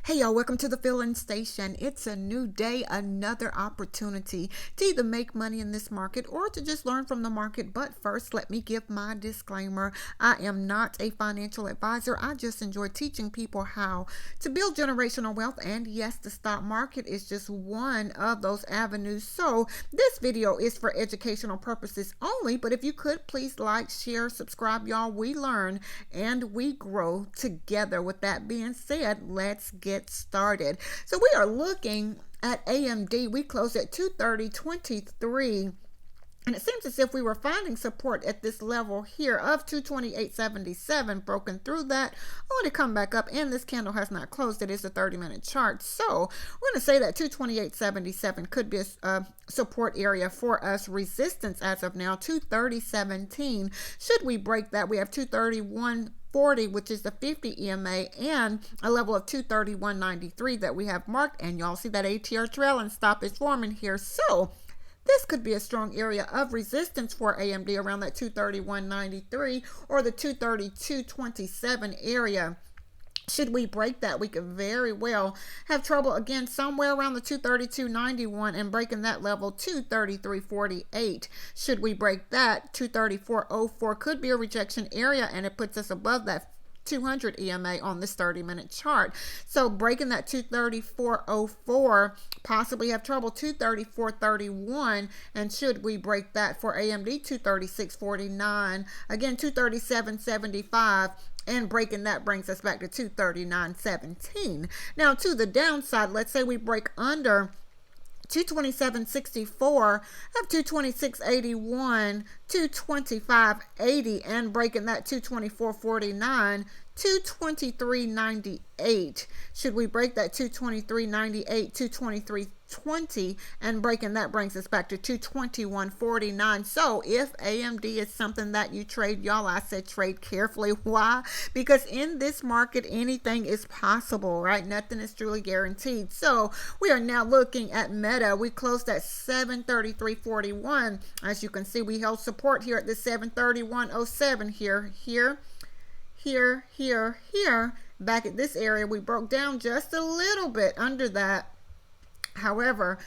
Hey y'all, welcome to the Filling Station. It's a new day, another opportunity to either make money in this market or to just learn from the market. But first, let me give my disclaimer. I am not a financial advisor. I just enjoy teaching people how to build generational wealth. And yes, the stock market is just one of those avenues. So this video is for educational purposes only. But if you could please like, share, subscribe, y'all. We learn and we grow together. With that being said, let's get started. So we are looking at AMD. We closed at 230.23. And it seems as if we were finding support at this level here of 228.77, broken through that, only to come back up, and this candle has not closed. It is a 30-minute chart. So we're going to say that 228.77 could be a support area for us. Resistance as of now, 230.17. Should we break that, we have 231.40, which is the 50 EMA, and a level of 231.93 that we have marked. And y'all see that ATR trail and stop is forming here. So this could be a strong area of resistance for AMD around that 231.93 or the 232.27 area. Should we break that, we could very well have trouble again somewhere around the 232.91 and breaking that level 233.48. Should we break that, 234.04 could be a rejection area, and it puts us above that 200 EMA on this 30-minute chart. So breaking that 234.04, possibly have trouble 234.31, and should we break that for AMD, 236.49, again 237.75, and breaking that brings us back to 239.17. Now to the downside, let's say we break under 227.64, have 226.81, 225.80, and breaking that 224.49, 223.98. Should we break that 223.98, 223.20, and breaking that brings us back to 221.49. So if AMD is something that you trade, y'all, I said trade carefully. Why? Because in this market, anything is possible, right? Nothing is truly guaranteed. So we are now looking at Meta. We closed at 733.41. As you can see, we held support here at the 731.07 here. Back at this area, we broke down just a little bit under that. However,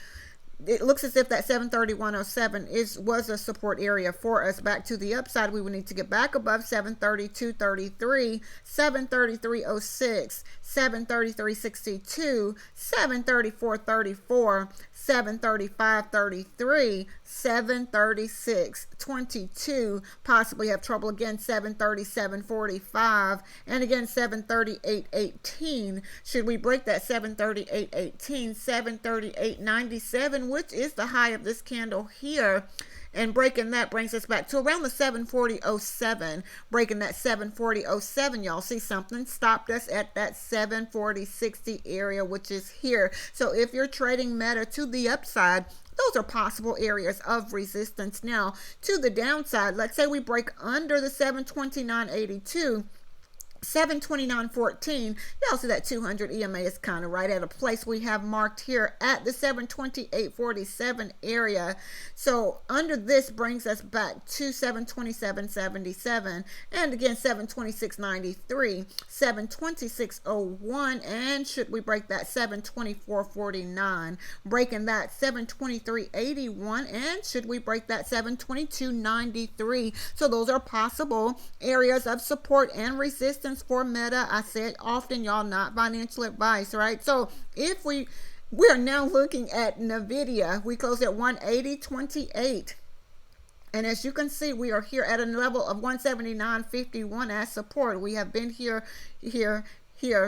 it looks as if that 731.07 was a support area for us. Back to the upside, we would need to get back above 732.33, 733.06, 733.62, 734.34, 735.33, 736.22, possibly have trouble again 737.45, and again 738.18. Should we break that 738.18, 738.97, which is the high of this candle here, and breaking that brings us back to around the 740.07. Breaking that 740.07, y'all see something stopped us at that 740.60 area, which is here. So if you're trading Meta to the upside, those are possible areas of resistance. Now to the downside, let's say we break under the 729.82, 729.14. Y'all see that 200 EMA is kind of right at a place we have marked here at the 728.47 area. So under this brings us back to 727.77, and again 726.93, 726.01, and should we break that 724.49, breaking that 723.81, and should we break that 722.93. So those are possible areas of support and resistance for Meta. I said often, y'all, not financial advice, right? So if we are now looking at NVDA, we closed at 180.28. And as you can see, we are here at a level of 179.51 as support. We have been here,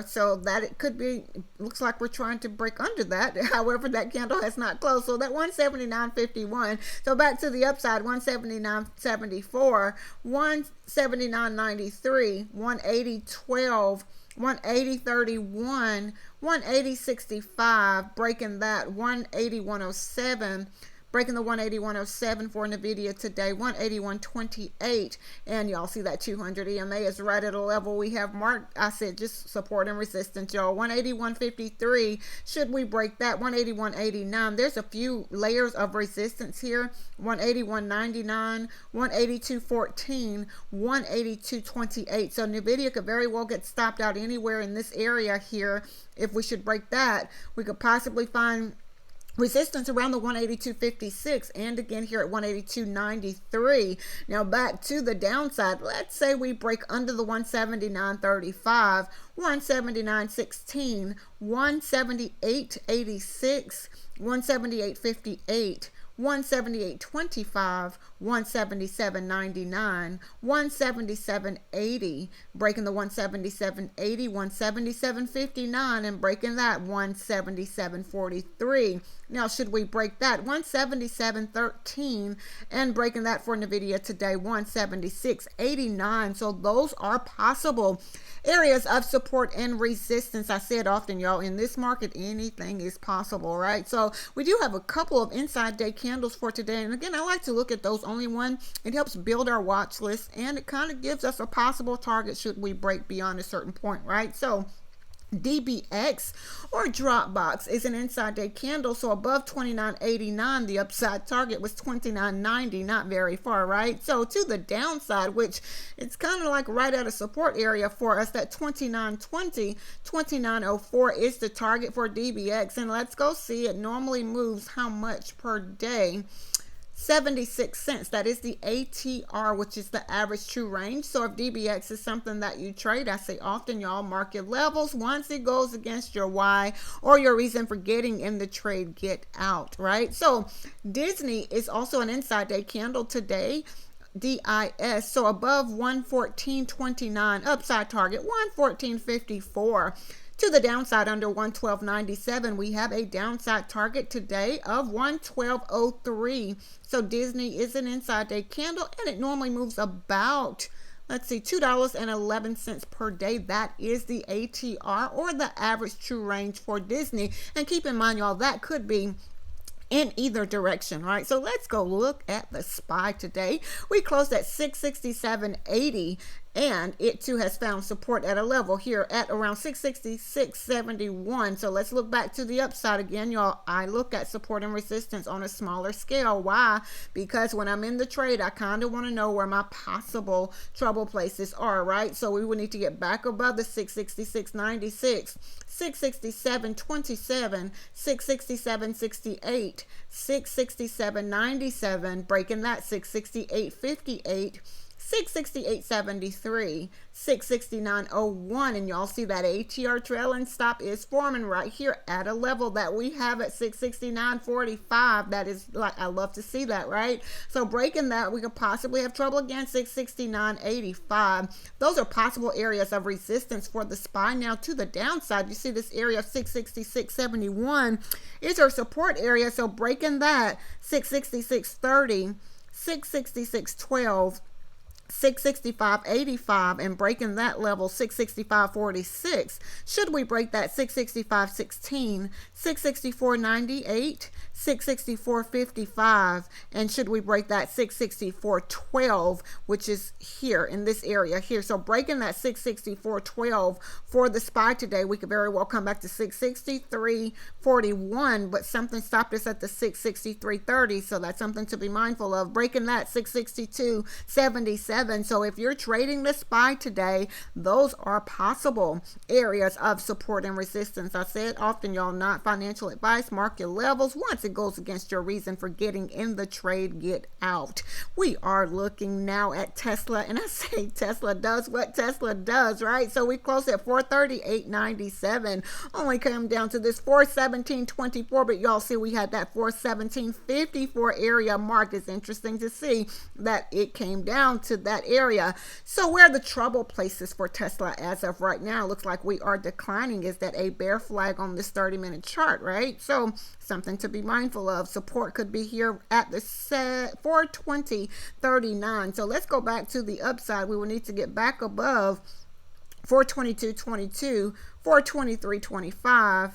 so that it could be, looks like we're trying to break under that. However, that candle has not closed. So that 179.51. So back to the upside, 179.74, 179.93, 180.12, 180.31, 180.65, breaking that 181.07. breaking the 181.07 for NVDA today, 181.28. And y'all see that 200 EMA is right at a level we have marked. I said just support and resistance, y'all. 181.53. Should we break that? 181.89. There's a few layers of resistance here. 181.99, 182.14, 182.28. So NVIDIA could very well get stopped out anywhere in this area here. If we should break that, we could possibly find resistance around the 182.56 and again here at 182.93. Now back to the downside, let's say we break under the 179.35, 179.16, 178.86, 178.58, 178.25, 177.99, 177.80, breaking the 177.80, 177.59, and breaking that 177.43. Now, should we break that? 177.13 and breaking that for NVIDIA today, 176.89. So those are possible areas of support and resistance. I said often, y'all, in this market, anything is possible, right? So we do have a couple of inside day candles for today. And again, I like to look at those only one. It helps build our watch list and it kind of gives us a possible target should we break beyond a certain point, right? So DBX or Dropbox is an inside day candle, so above 29.89, the upside target was 29.90, not very far, right? So to the downside, which it's kind of like right at a support area for us, that 29.20, 29.04 is the target for DBX, and let's go see it normally moves how much per day. 76 cents. That is the ATR, which is the average true range. So if DBX is something that you trade, I say often, y'all, mark your levels. Once it goes against your why or your reason for getting in the trade, get out, right? So Disney is also an inside day candle today. DIS, so above 114.29, upside target 114.54. To the downside under 112.97, we have a downside target today of 112.03. So Disney is an inside day candle and it normally moves about, let's see, $2.11 per day. That is the ATR or the average true range for Disney. And keep in mind, y'all, that could be in either direction, right? So let's go look at the SPY today. We closed at 667.80 and it too has found support at a level here at around 666.71. So let's look back to the upside again, y'all. I look at support and resistance on a smaller scale. Why? Because when I'm in the trade, I kind of want to know where my possible trouble places are, right? So we would need to get back above the 666.96, 667.27, 667.68, 667.97, breaking that 668.58, 668.73, 669.01, and y'all see that ATR trailing stop is forming right here at a level that we have at 669.45. That is, like, I love to see that, right? So breaking that, we could possibly have trouble again, 669.85. Those are possible areas of resistance for the SPY. Now to the downside, you see this area of 666.71 is our support area. So breaking that, 666.30, 666.12, 665.85, and breaking that level 665.46. Should we break that 665.16, 664.98, 664.55, and should we break that 664.12, which is here in this area here? So breaking that 664.12 for the SPY today, we could very well come back to 663.41, but something stopped us at the 663.30, so that's something to be mindful of. Breaking that 662.77. So if you're trading the SPY today, those are possible areas of support and resistance. I said often, y'all, not financial advice. Mark your levels. Once it goes against your reason for getting in the trade, get out. We are looking now at Tesla, and I say Tesla does what Tesla does, right? So we closed at 438.97, only came down to this 417.24, but y'all see we had that 417.54 area mark. It's interesting to see that it came down to that area. So where are the trouble places for Tesla as of right now? Looks like we are declining. Is that a bear flag on this 30-minute chart, right? So something to be mindful of. Support could be here at the 420.39. So let's go back to the upside. We will need to get back above 422.22, 423.25,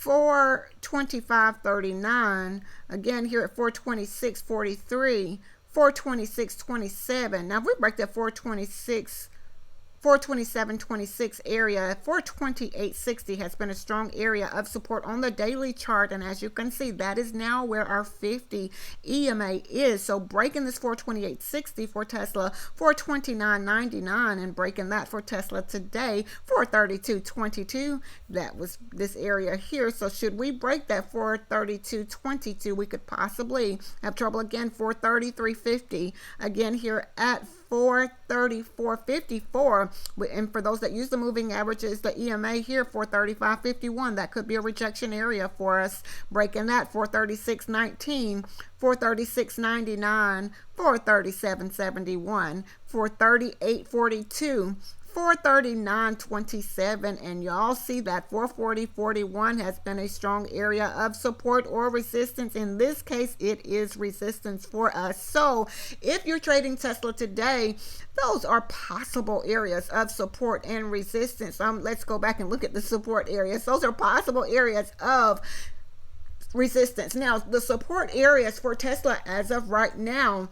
425.39. Again here at 426.43, 426.27. Now if we break that 427.26 area, 428.60 has been a strong area of support on the daily chart, and as you can see, that is now where our 50 EMA is. So breaking this 428.60 for Tesla, 429.99, and breaking that for Tesla today, 432.22. That was this area here. So should we break that 432.22, we could possibly have trouble again. 433.50 again here at 434.54. And for those that use the moving averages, the EMA here 435.51, that could be a rejection area for us. Breaking that 436.19, 436.99, 437.71, 438.42, 439.27, and y'all see that 440.41 has been a strong area of support or resistance. In this case, it is resistance for us. So if you're trading Tesla today, those are possible areas of support and resistance. Let's go back and look at the support areas. Those are possible areas of resistance. Now, the support areas for Tesla as of right now,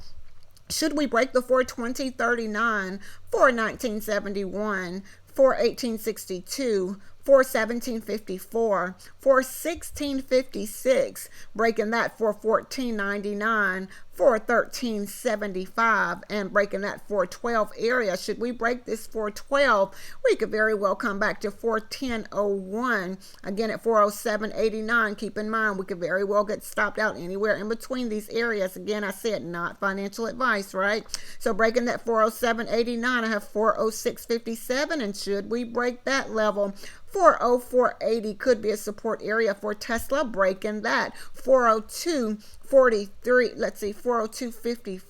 should we break the 420.39, 419.71, 418.62, 417.54, 416.56, breaking that for 14.99, 413.75, and breaking that 412 area. Should we break this 412, we could very well come back to 410.01, again at 407.89. Keep in mind, we could very well get stopped out anywhere in between these areas. Again, I said not financial advice, right? So breaking that 407.89, I have 406.57, and should we break that level, 404.80 could be a support area for Tesla. Breaking that 402.43, let's see, 402.50,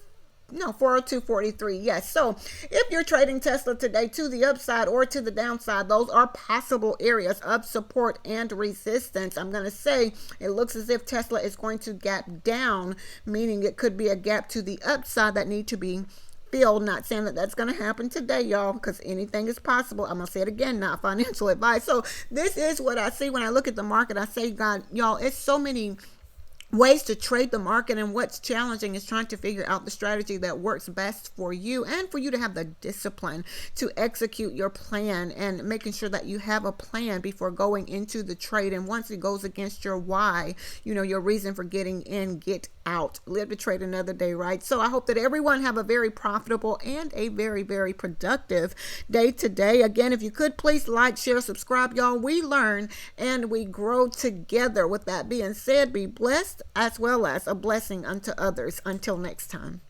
no, 402.43. Yes. So if you're trading Tesla today to the upside or to the downside, those are possible areas of support and resistance. I'm going to say it looks as if Tesla is going to gap down, meaning it could be a gap to the upside that need to be filled. Not saying that that's going to happen today, y'all, because anything is possible. I'm going to say it again, not financial advice. So this is what I see when I look at the market. I say, God, y'all, it's so many ways to trade the market, and what's challenging is trying to figure out the strategy that works best for you and for you to have the discipline to execute your plan, and making sure that you have a plan before going into the trade. And once it goes against your why, you know, your reason for getting in, get out, live to trade another day, right? So I hope that everyone have a very profitable and a very, very productive day today. Again, if you could please like, share, subscribe, y'all. We learn and we grow together. With that being said, be blessed as well as a blessing unto others. Until next time.